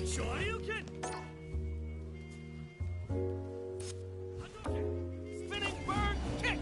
Shoryuken! Hadouken! Spinning bird kick!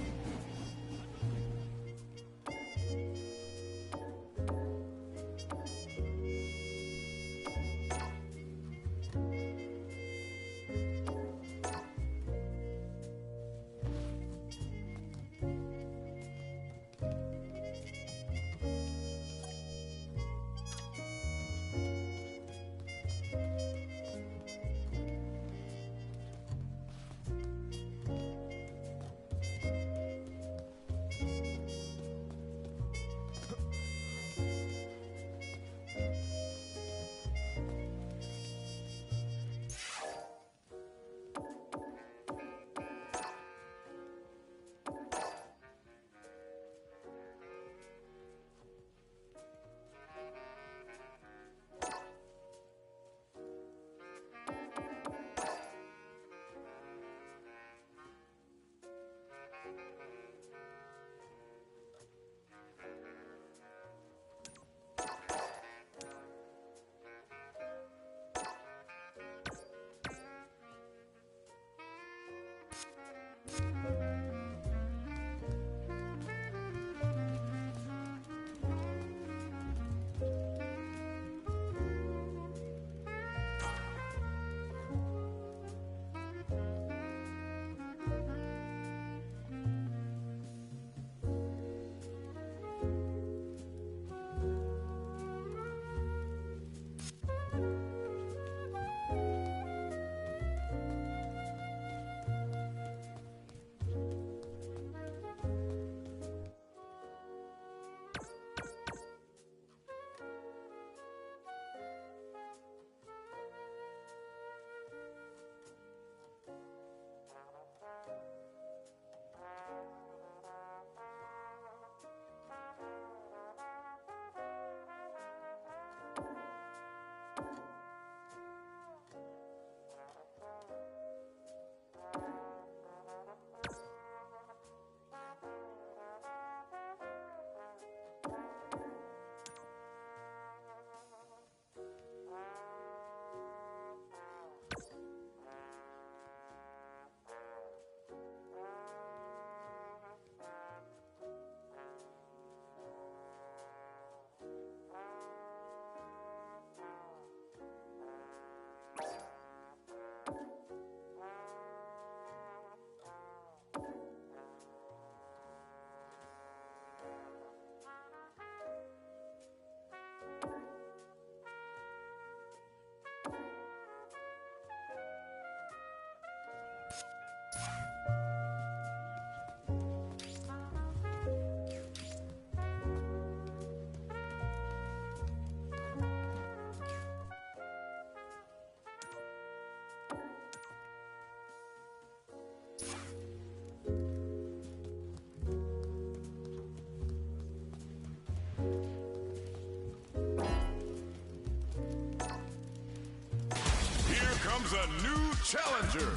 Comes a new challenger.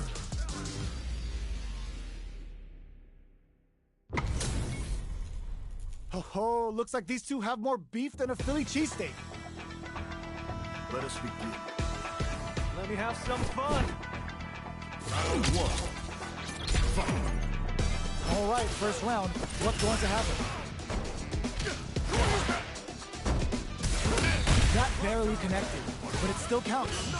Ho ho, looks like these two have more beef than a Philly cheesesteak. Let us begin. Let me have some fun! Round one. Fight. All right, first round. What's going to happen? That barely connected, but it still counts.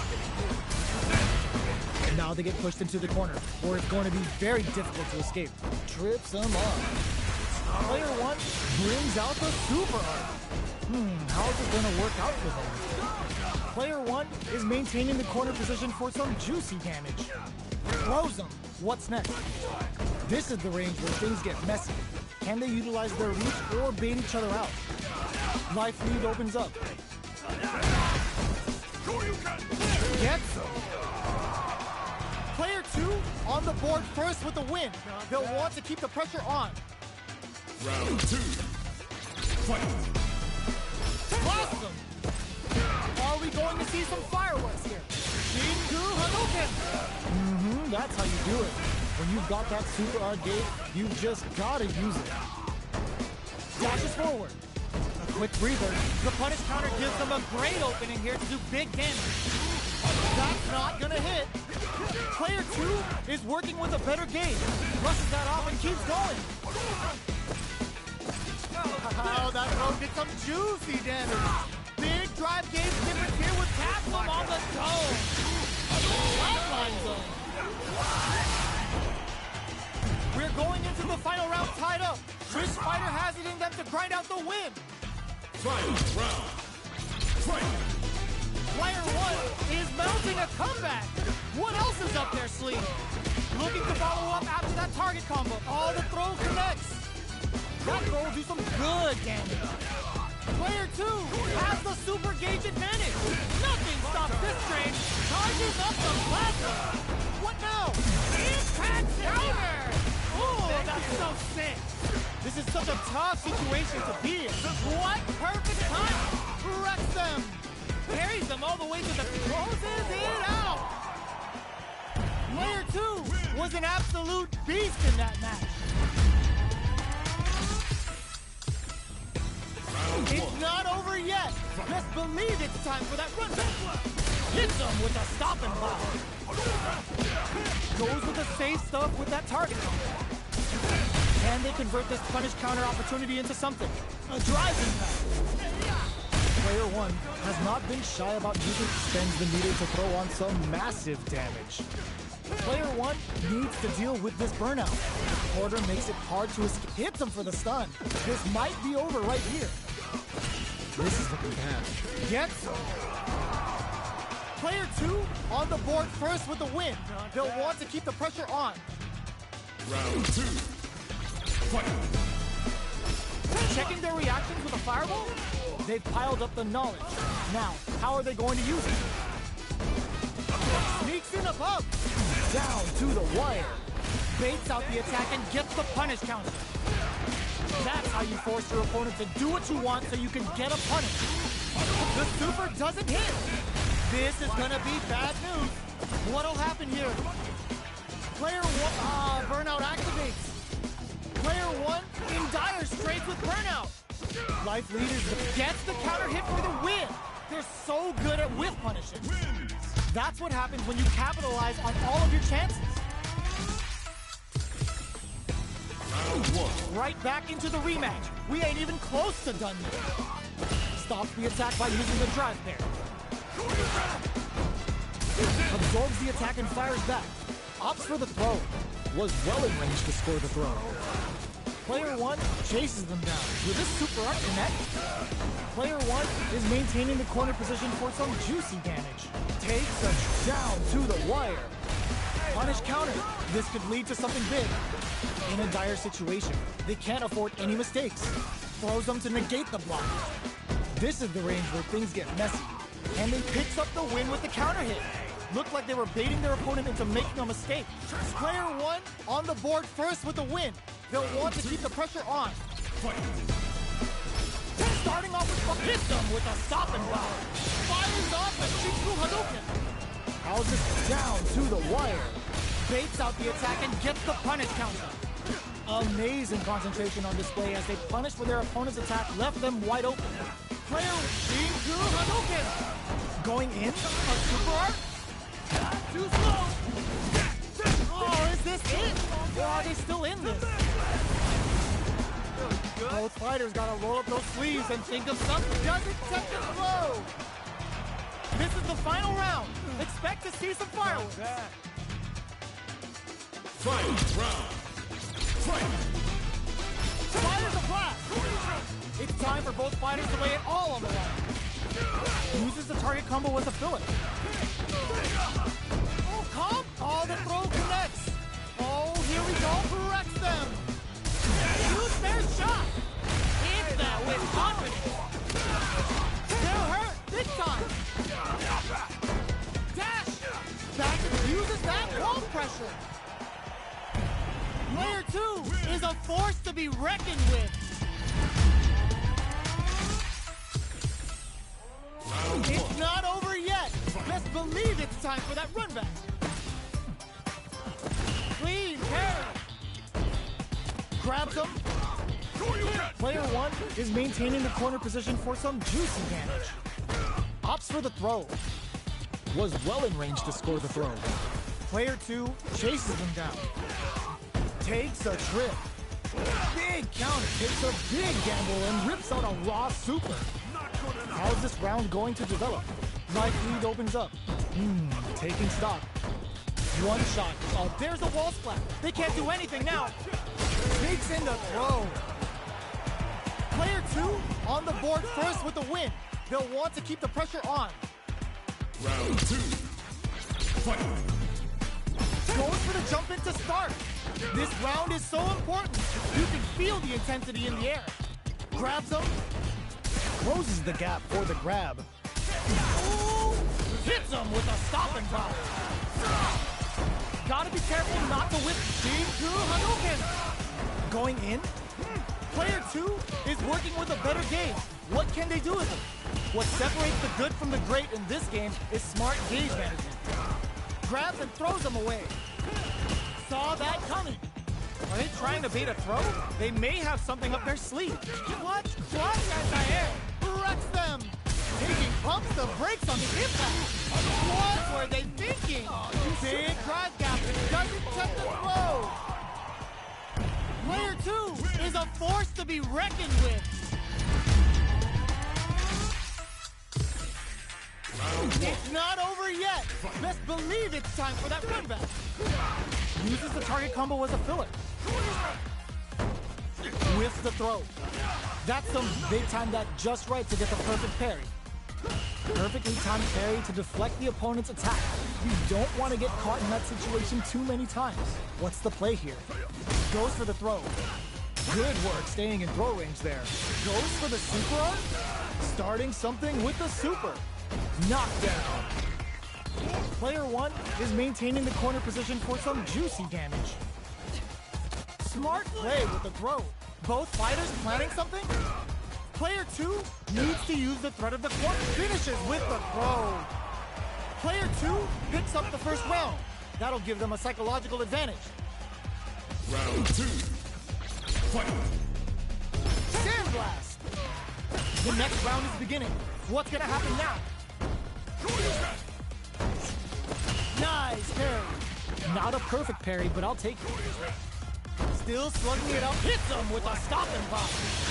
And now they get pushed into the corner, where it's going to be very difficult to escape. Trips them up. Player one brings out the super art. How's it going to work out for them? Player one is maintaining the corner position for some juicy damage. Throws them. What's next? This is the range where things get messy. Can they utilize their reach or bait each other out? Life lead opens up. Gets them. Player two on the board first with the win. They'll want to keep the pressure on. Round two. Fight. Awesome! Are we going to see some fireworks here? Shinku Hadouken! That's how you do it. When you've got that super arcade, you've just gotta use it. Dashes forward. A quick breather. The punish counter gives them a great opening here to do big damage. That's not gonna hit. Player 2 is working with a better game. Rushes that off and keeps going. Oh, that throw did some juicy damage. Big drive game difference here with Capsule on the dome. Flatline zone. We're going into the final round tied up. Which fighter has it in them to grind out the win? Final round. Fight. Player 1 is mounting a comeback. What else is up their sleeve? Looking to follow up after that target combo. Oh, the throw connects. That throw will do some good damage. Player 2 has the super gauge advantage. Nothing stops this train. Charges up the plasma. What now? Impact counter. Oh, that's so sick. This is such a tough situation to be in. What perfect time. Wrecks them. Carries them all the way to the closes it out. Player 2 was an absolute beast in that match. It's not over yet. Let's believe it's time for that run back. Hits him with a stopping block. Goes with the safe stuff with that target. Can they convert this punish counter opportunity into something? A drive impact. Player 1 has not been shy about using spends the meter to throw on some massive damage. Player 1 needs to deal with this burnout. The quarter makes it hard to escape. Hits him for the stun. This might be over right here. This is looking bad. Gets him. Player 2 on the board first with the win. They'll want to keep the pressure on. Round 2. Fight. Checking their reactions with a fireball? They've piled up the knowledge. Now, how are they going to use it? Sneaks in above. Down to the wire. Baits out the attack and gets the punish counter. That's how you force your opponent to do what you want so you can get a punish. The super doesn't hit. This is gonna be bad news. What'll happen here? Player 1, burnout activates. Player 1 in dire straits with burnout. Life leaders gets the counter hit for the win. They're so good at whiff punishing. That's what happens when you capitalize on all of your chances. Round 1. Right back into the rematch. We ain't even close to done yet. Stops the attack by using the drive there. Absorbs the attack and fires back. Opts for the throw. Was well in range to score the throw. Player 1 chases them down. Will this super art connect? Player 1 is maintaining the corner position for some juicy damage. Takes them down to the wire. Punish counter. This could lead to something big. In a dire situation, they can't afford any mistakes. Throws them to negate the block. This is the range where things get messy. And they picks up the win with the counter hit. Looked like they were baiting their opponent into making a mistake. Player 1 on the board first with the win. They'll want to keep the pressure on. Fight. Starting off with a hits them with a stopping block. Fires off a Shikru Hadouken. Houses down to the wire. Baits out the attack and gets the punish counter. Amazing concentration on display as they punish for their opponent's attack, left them wide open. Player Shikru Hadouken. Going in, a super art. Too slow. Oh, is this it? Or are they still in this? Both fighters gotta roll up those sleeves and think of something. Doesn't set the flow. This is the final round. Expect to see some fireworks. Final round. Fight. Fires a blast. It's time for both fighters to lay it all on the line. Uses the target combo as a filler. Oh, calm. Oh, the throw connects. Oh, here we go. Corrects them. Use their shot. Hit that with confidence. They're hurt this time. Dash. Back and uses that wall pressure. Player 2 is a force to be reckoned with. It's not over yet. Let's believe it's time for that run back. Clean carry. Grabs him. Player 1 is maintaining the corner position for some juicy damage. Opts for the throw. was well in range to score the throw. Player 2 chases him down. Takes a trip. Big counter, takes a big gamble and rips out a raw super. How's this round going to develop? Life lead opens up. Taking stock. One shot. Oh, there's a wall splat. They can't do anything now. Takes in the throw. Player 2 on the board first with the win. They'll want to keep the pressure on. Round 2. Fight. Goes for the jump in to start. This round is so important. You can feel the intensity in the air. Grabs him. Closes the gap for the grab. Ooh, hits him with a stop and drop. Gotta be careful not to whip Shinku Hadouken. Going in. Player 2 is working with a better gauge. What can they do with him? What separates the good from the great in this game is smart gauge management. Grabs and throws him away. Saw that coming. Are they trying to bait a throw? They may have something up their sleeve. What? Flash anti-air. Wrecks them. Taking pumps the brakes on the impact. What were they thinking? Big drive gap. Doesn't check the throw. Player 2 is a force to be reckoned with. It's not over yet. Best believe it's time for that run back. Uses the target combo as a filler. Whiffs the throw. That's some big time that just right to get the perfect parry. Perfectly timed parry to deflect the opponent's attack. You don't want to get caught in that situation too many times. What's the play here? Goes for the throw. Good work staying in throw range there. Goes for the super art. Starting something with the super. Knockdown. Player 1 is maintaining the corner position for some juicy damage. Smart play with the throw. Both fighters planning something? Player 2 needs to use the threat of the corner. Finishes with the throw. Player 2 picks up the first round. That'll give them a psychological advantage. Round 2. Fight. Sandblast. The next round is beginning. What's gonna happen now? Nice parry. Not a perfect parry, but I'll take it. Still slugging it up. Hits him with a stop and pop.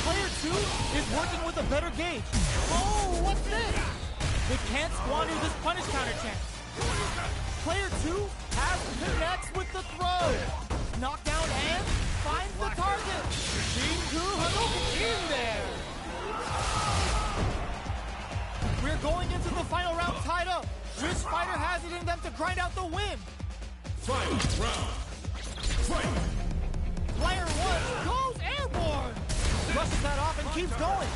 Player 2 is working with a better gauge. Oh, what's this? They can't squander this punish counter chance. Player 2 has connects with the throw. Knockdown and finds the target. Shinku Hadouken in there. We're going into the final round tied up. Which fighter has it in them to grind out the win? Final round. Fight. Player 1 goes airborne. Rushes that off and keeps going.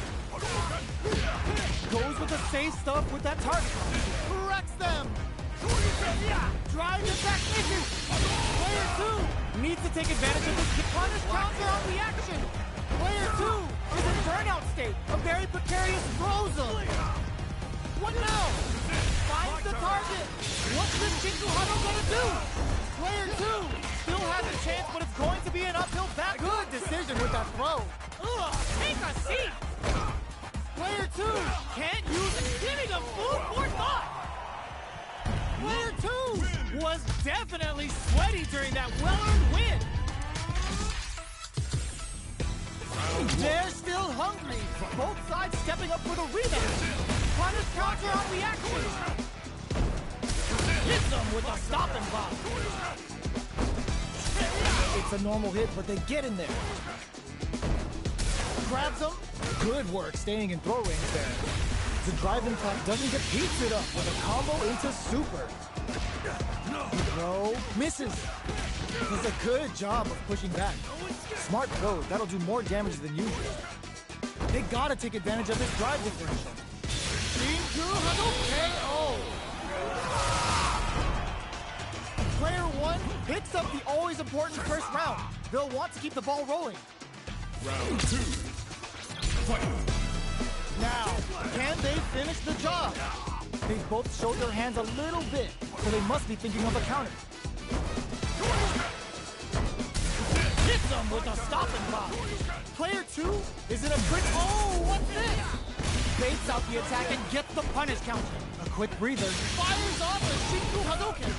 Goes with the safe stuff with that target. Wrecks them. Drive attack misses. Player 2 needs to take advantage of this punish counter on reaction. Player 2 is in burnout state. A very precarious throws. What now? Finds the target. What's this Shinku Hado gonna do? Player 2 still has a chance, but it's going to be an uphill battle. Good decision with that throw. Ugh, take a seat. Player 2 can't use it, giving him food for thought. Player 2 was definitely sweaty during that well-earned win. They're still hungry. Both sides stepping up for the rebound. Punish counter on reaction. Hits them with a stop and pop. It's a normal hit, but they get in there. Grabs them. Good work staying in throw range there. The drive impact doesn't get pizzaed up with a combo into super. Throw misses. Does a good job of pushing back. Smart throw. That'll do more damage than usual. They gotta take advantage of this drive differential. Shinku Hadouken KO. Player 1 picks up the always important first round. They'll want to keep the ball rolling. Round 2. Fight. Now, can they finish the job? They both showed their hands a little bit, so they must be thinking of a counter. Hits them with a stop and pop. Player 2 is in a quick. Oh, what's this? baits out the attack and gets the punish counter. A quick breather. Fires off a Shinku Hadouken.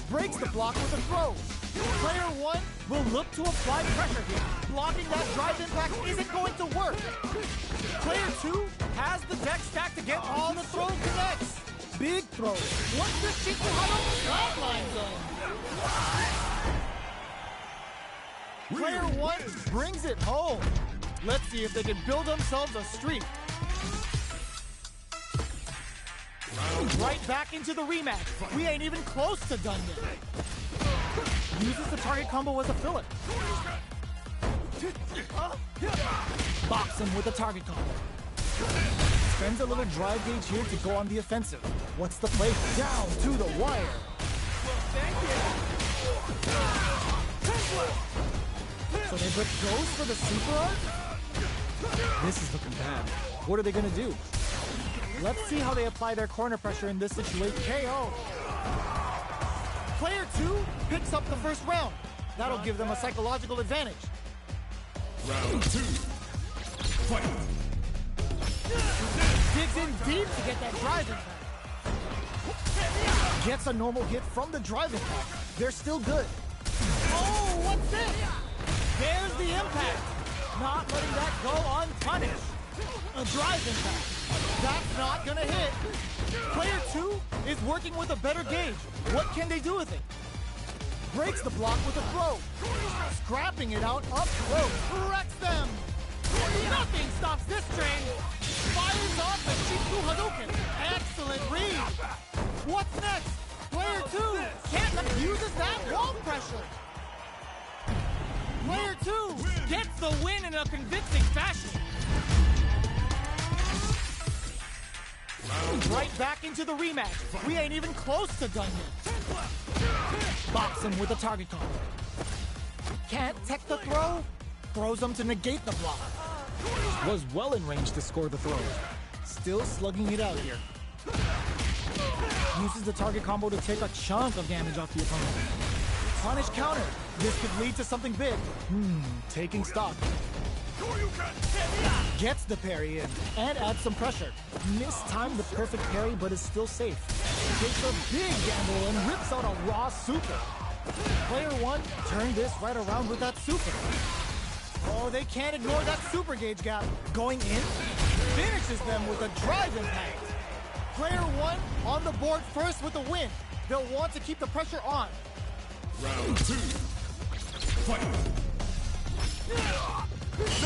Breaks the block with a throw. Player 1 will look to apply pressure here. Blocking that drive impact isn't going to work. Player 2 has the deck stack to get all the throw connects. Big throw. What's the Shinku Hadouken flatline zone? Player 1 brings it home. Let's see if they can build themselves a streak. Right back into the rematch. We ain't even close to done yet. Uses the target combo as a filler. Box him with a target combo. Spends a little drive gauge here to go on the offensive. What's the play? Down to the wire. So they put goes for the super art? This is looking bad. What are they gonna do? Let's see how they apply their corner pressure in this situation. KO. Player 2 picks up the first round. That'll give them a psychological advantage. Round 2. Fight. Digs in deep to get that drive impact. Gets a normal hit from the drive impact. They're still good. Oh, what's this? There's the impact. Not letting that go unpunished. A drive impact. That's not gonna hit. Player 2 is working with a better gauge. What can they do with it? Breaks the block with a throw. Scrapping it out up close. Wrecks them. Nothing stops this train. Fires off the Shinku Hadouken. Excellent read. What's next? Player 2 can't uses that wall pressure. Player 2 gets the win in a convincing fashion. Right back into the rematch. We ain't even close to done yet. Box him with a target combo. Can't tech the throw. Throws him to negate the block. Was well in range to score the throw. Still slugging it out here. Uses the target combo to take a chunk of damage off the opponent. Punish counter. This could lead to something big. Taking stock. Gets the parry in and adds some pressure. Mistimed the perfect parry, but is still safe. Takes a big gamble and rips out a raw super. Player 1 turned this right around with that super. Oh, they can't ignore that super gauge gap. Going in, finishes them with a drive impact. Player 1 on the board first with the win. They'll want to keep the pressure on. Round 2. Fight.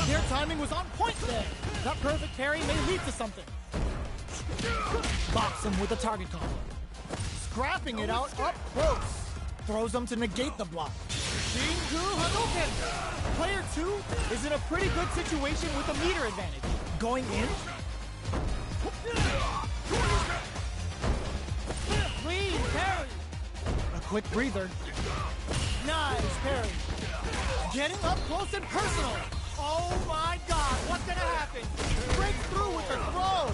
Their timing was on point there. That perfect parry may lead to something. Box him with a target combo. Scrapping it out up close. Throws him to negate the block. Shinku Hadouken! Player 2 is in a pretty good situation with a meter advantage. Going in. Clean parry. A quick breather. Nice parry. Getting up close and personal. Oh my God, what's gonna happen? Breaks through with the throw.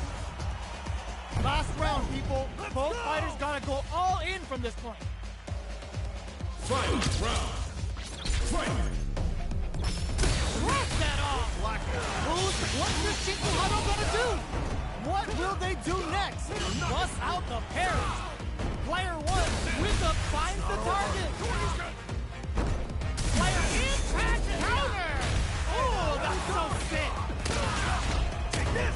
Last round, people. Both fighters gotta go all in from this point. Final round. Fight. Rock that off. What's the Shinku Hadouken gonna do? What will they do next? Bust out the parry. Player 1 with the finds the target. Player impact counter. Oh, that's so sick. Take this.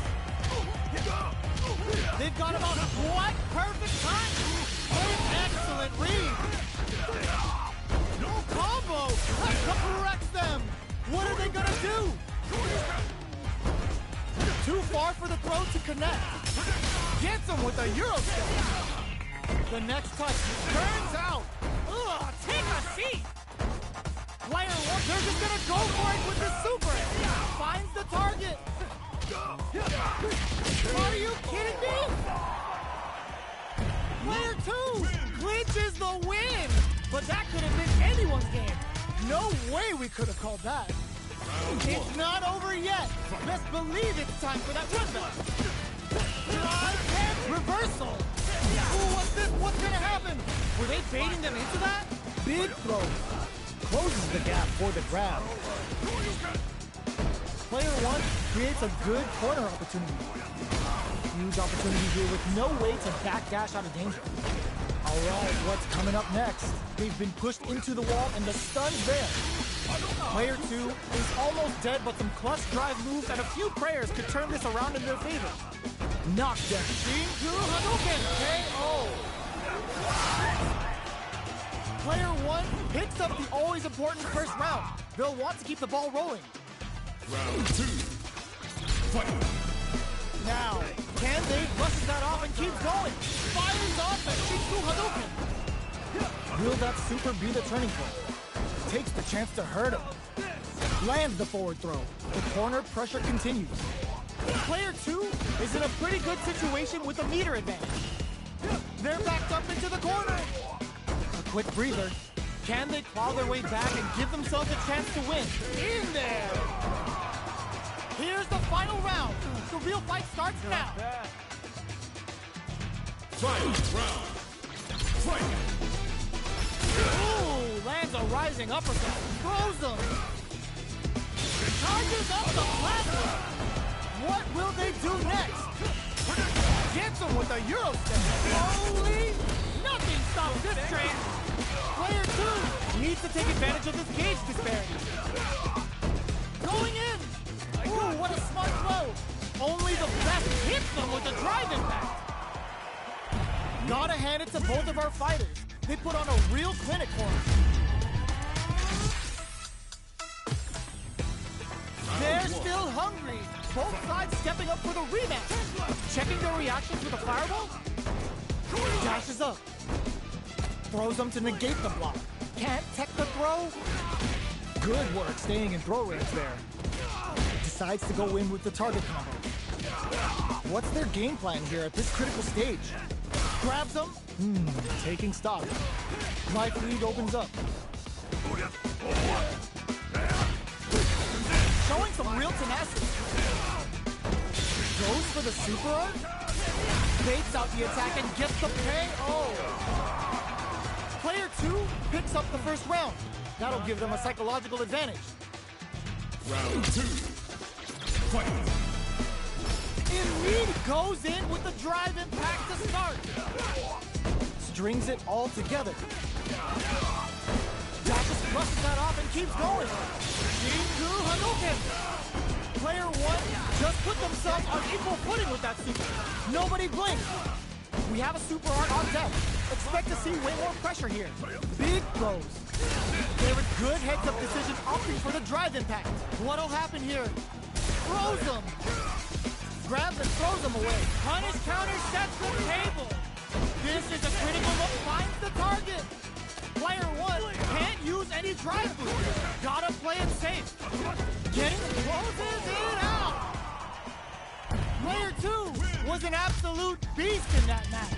They've got about one perfect time. Excellent read. No combo. That corrects them. What are they gonna do? Too far for the throw to connect. Gets him with a Euro step. The next touch turns out. Ugh, take a seat. Player 1, they're just gonna go for it with the super. Finds the target. Are you kidding me? Player 2 clinches the win. But that could have been anyone's game. No way we could have called that. It's not over yet. Best believe it's time for that run back. Drive and reversal. Ooh, what's this? What's gonna happen? Were they baiting them into that? Big throw. Closes the gap for the grab. Player one creates a good corner opportunity. Huge opportunity here with no way to backdash out of danger. All right, what's coming up next? They've been pushed into the wall and the stun's there. Player two is almost dead, but some clutch drive moves and a few prayers could turn this around in their favor. Knockdown. Shinku Hadouken KO. Player one picks up the always important first round. They'll want to keep the ball rolling. Round two. Fight. Now, can they brushes that off and keeps going? Fires off the Shinku Hadouken. Will that super be the turning point? Takes the chance to hurt him. Lands the forward throw. The corner pressure continues. Player two is in a pretty good situation with a meter advantage. They're backed up into the corner. A quick breather. Can they claw their way back and give themselves a chance to win? In there! Here's the final round. The real fight starts now. Final round. Fight. Ooh, lands a rising uppercut. Throws him. Charges up the platform. What will they do next? Gets him with a Euro step. Holy! Nothing stops this train. Player two needs to take advantage of this cage disparity. Going in. Ooh, what a smart throw. Only the best hits them with a drive impact. Gotta hand it to both of our fighters. They put on a real clinic for us. They're still hungry. Both sides stepping up for the rematch. Checking their reactions with a fireball. Dashes up. Throws them to negate the block. Can't tech the throw. Good work staying in throw range there. Decides to go in with the target combo. What's their game plan here at this critical stage? Grabs them. Taking stock. Life lead opens up. Showing some real tenacity. Goes for the super art. Baits out the attack and gets the KO. Player two picks up the first round. That'll give them a psychological advantage. Round two. Fight. Indeed goes in with the drive impact to start. Strings it all together. Dashes brushes that off and keeps going. Shinku Hadouken. Player one just put themselves on equal footing with that super. Nobody blinks. We have a super art on deck. Expect to see way more pressure here. Big throws. They're a good heads-up decision opting for the drive impact. What'll happen here? Throws them. Grabs and throws them away. Punish counter sets the table. This is a critical look. Finds the target. Player one can't use any drive boost. Gotta play it safe. Getting closes it out. Player two was an absolute beast in that match.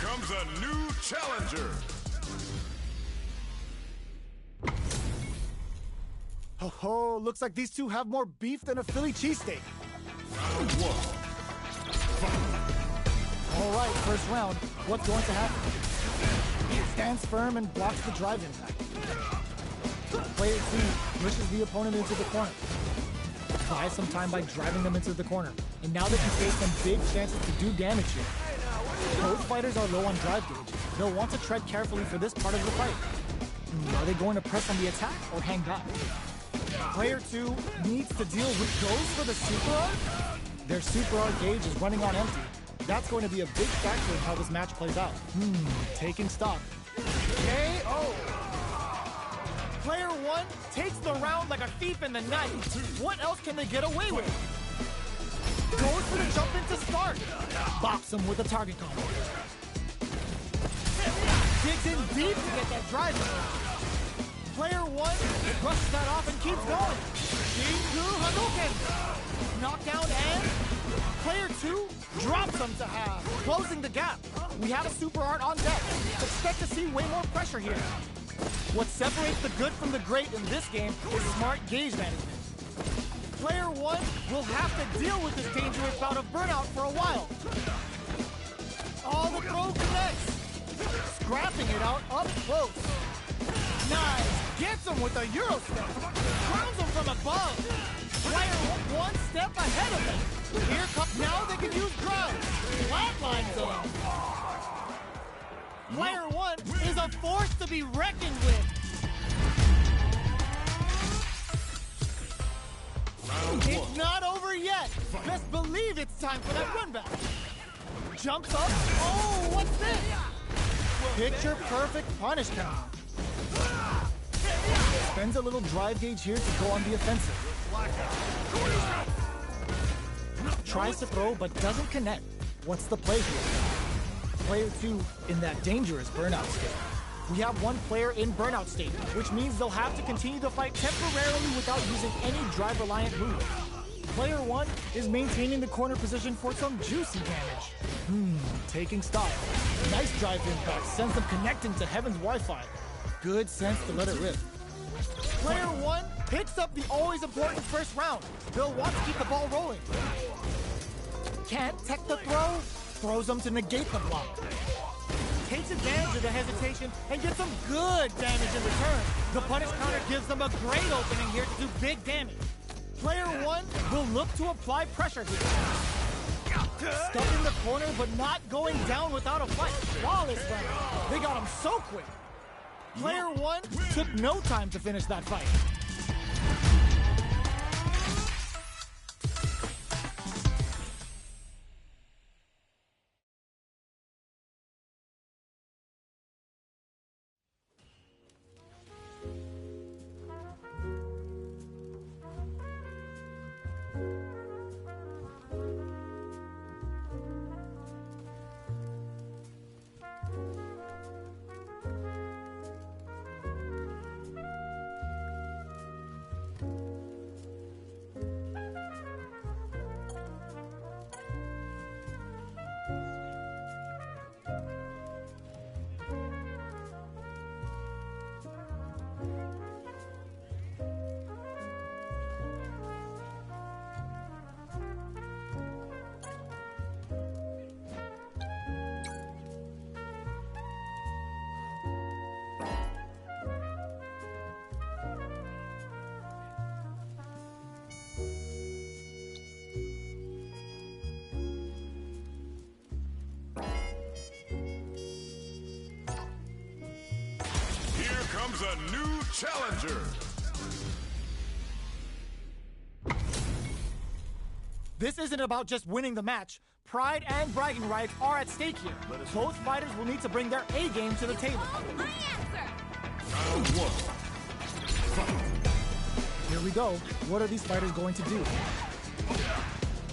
Comes a new challenger. Ho ho, looks like these two have more beef than a Philly cheesesteak. Round one. All right, first round. What's going to happen? Stands firm and blocks the drive impact. Player two pushes the opponent into the corner. Buys some time by driving them into the corner. And now they can face some big chances to do damage here. Both fighters are low on drive gauge. They'll want to tread carefully for this part of the fight. Are they going to press on the attack or hang back? Player two needs to deal with goes for the super art. Their super art gauge is running on empty. That's going to be a big factor in how this match plays out. Taking stock. KO. Player one takes the round like a thief in the night. What else can they get away with? Goes for the jump into start. Bops him with a target combo. Digs in deep to get that drive in. Player one brushes that off and keeps going. Shinku Hadouken. Knockdown and Player 2 drops them to half, closing the gap. We have a super art on deck. Expect to see way more pressure here. What separates the good from the great in this game is smart gauge management. Player 1 will have to deal with this dangerous bout of burnout for a while. Oh, the throw connects. Scrapping it out up close. Nice. Gets him with a Euro step. Crowns him from above. Player 1 step ahead of him. Here comes, now they can use drive. Flatlines him. Player 1 is a force to be reckoned with. It's not over yet. Best believe it's time for that run back. Jumps up. Oh, what's this? Picture perfect punish counter. Spends a little drive gauge here to go on the offensive. Tries to throw but doesn't connect. What's the play here? Player 2 in that dangerous burnout state. We have one player in burnout state, which means they'll have to continue the fight temporarily without using any drive-reliant moves. Player 1 is maintaining the corner position for some juicy damage. Taking stock. Nice drive impact, sends them connecting to Heaven's Wi-Fi. Good sense to let it rip. Player 1 picks up the always important first round. They'll want to keep the ball rolling. Can't tech the throw, throws them to negate the block. Takes advantage of the hesitation and gets some good damage in return. The punish counter gives them a great opening here to do big damage. Player 1 will look to apply pressure here. Stuck in the corner, but not going down without a fight. Flawless run. They got him so quick. Player 1 took no time to finish that fight. Comes a new challenger. This isn't about just winning the match. Pride and bragging rights are at stake here. Both fighters will need to bring their A game to the table. My answer. Round 1. Fight. Here we go. What are these fighters going to do?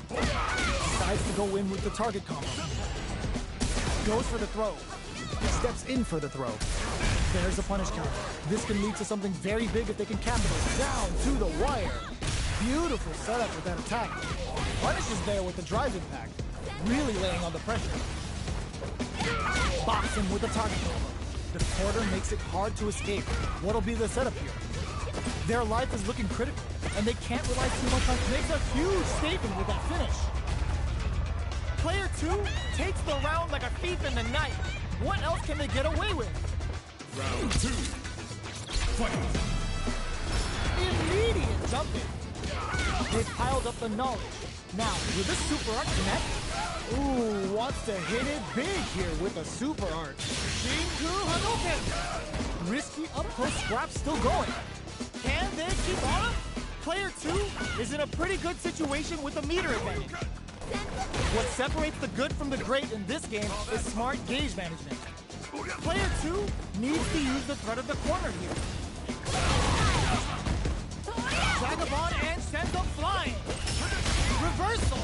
Decides to go in with the target combo. Goes for the throw. Steps in for the throw. There's a punish counter. This can lead to something very big if they can capitalize. Down to the wire. Beautiful setup with that attack. Punish is there with the drive impact. Really laying on the pressure. Box him with the target combo. The quarter makes it hard to escape. What'll be the setup here? Their life is looking critical, and they can't rely too much on... Makes a huge statement with that finish. Player 2 takes the round like a thief in the night. What else can they get away with? Round 2. Fight. Immediate jumping. They've piled up the knowledge. Now, with this super art connect, ooh, wants to hit it big here with a super art. Shinku Hadouken. Risky up close scrap still going. Can they keep on? Player 2 is in a pretty good situation with a meter advantage. What separates the good from the great in this game is smart gauge management. Player 2 needs to use the threat of the corner here. Vagabond and sends up flying. Reversal.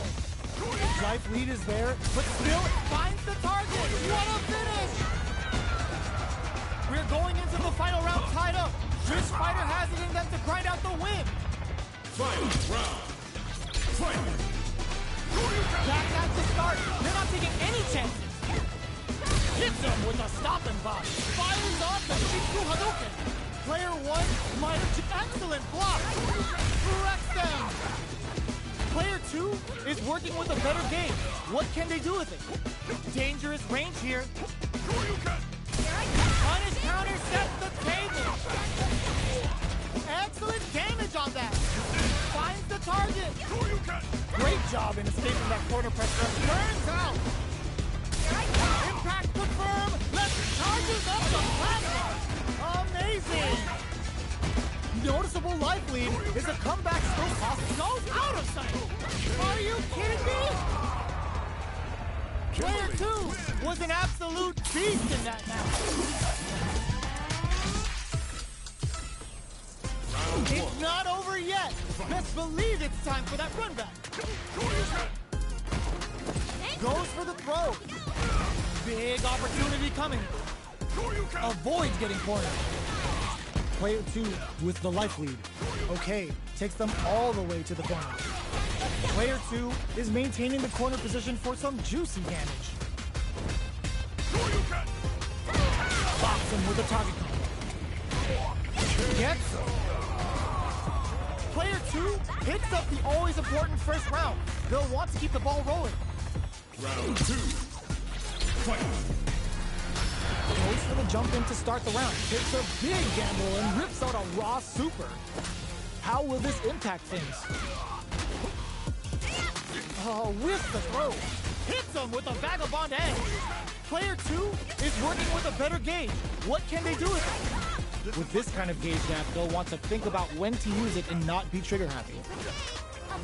Life lead is there, but still finds the target. What a finish! We're going into the final round tied up. Which fighter has it in them to grind out the win? Final round. Fight. Back at the start. They're not taking any chances. Hits him with a stopping box. Fires off the Shinku Hadouken. Player 1 might have excellent block. Wrecks them. Player 2 is working with a better game. What can they do with it? Dangerous range here. Punish counter sets the table. Excellent damage on that. Finds the target. Great job in escaping that corner pressure. Burns out. Impact confirm. Let's charges up the plasma. Amazing. Noticeable life lead. Is a comeback still possible? Goes out of sight. Are you kidding me? Player 2 was an absolute beast in that match. It's not over yet. Best believe it's time for that run back. Goes for the throw. Big opportunity coming. Avoids getting cornered. Player 2 with the life lead. Okay, takes them all the way to the corner. Player 2 is maintaining the corner position for some juicy damage. Box him with a target combo. Gets him. Player 2 picks up the always important first round. They'll want to keep the ball rolling. Round 2. Fight. Goes for the jump in to start the round. Takes a big gamble and rips out a raw super. How will this impact things? Oh, with the throw. Hits him with a vagabond edge. Player 2 is working with a better gauge. What can they do with it? With this kind of gauge gap, they'll want to think about when to use it and not be trigger happy.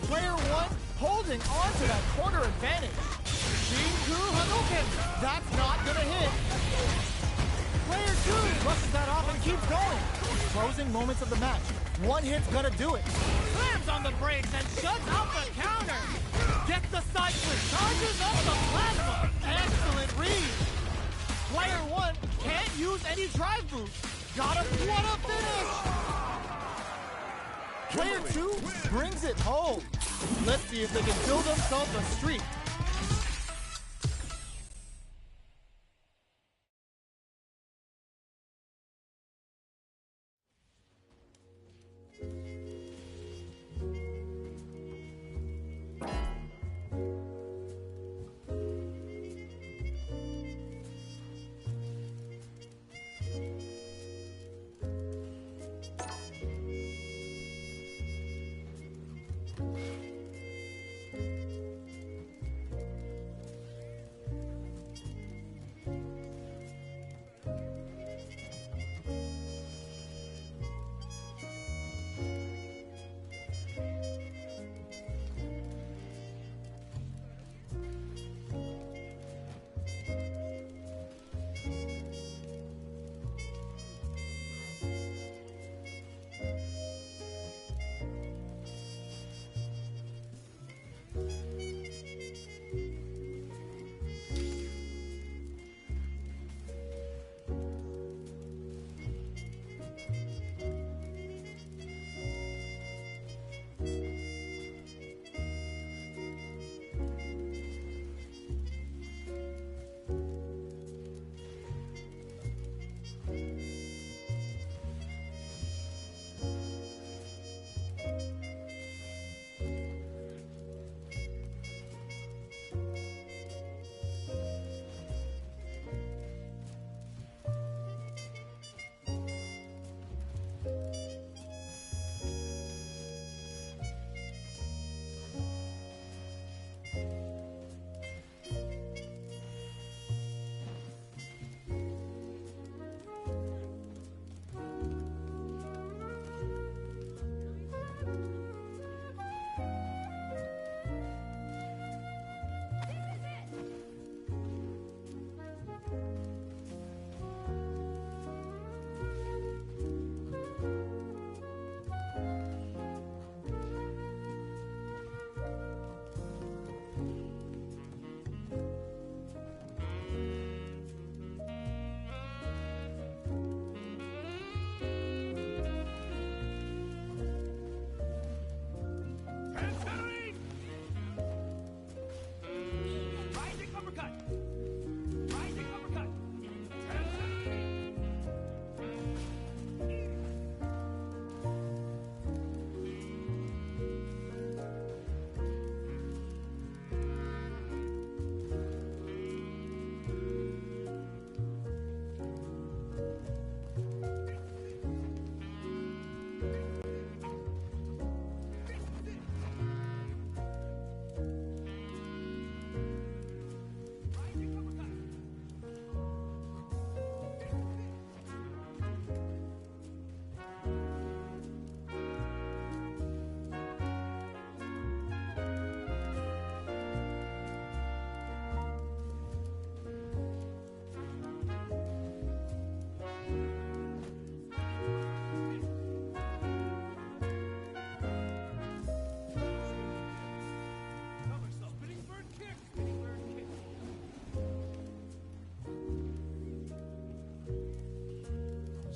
Player 1 holding on to that corner advantage. Shinku Hadouken. That's not gonna hit. Player 2 brushes that off and keeps going. Closing moments of the match. One hit's gonna do it. Slams on the brakes and shuts out the counter. Gets the side switch. Charges up the plasma. Excellent read. Player 1 can't use any drive boost. What a finish. Player 2 brings it home. Let's see if they can build themselves a streak.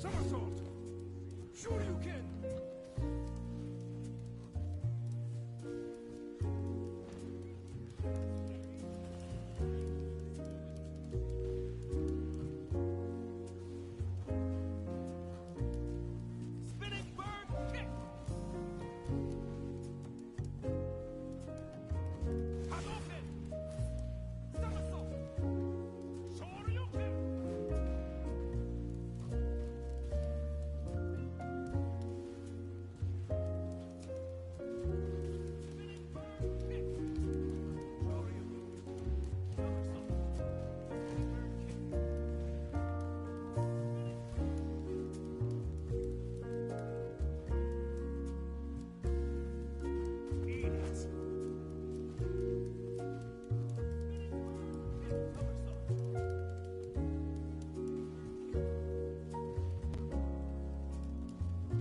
Somersault! Shoryuken! Spinning bird kick! Hadouken! Somersault! Shoryuken! Spinning bird kick! Shoryuken! Somersault! Bird kick! Eat it!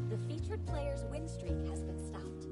The featured player's win streak has been stopped.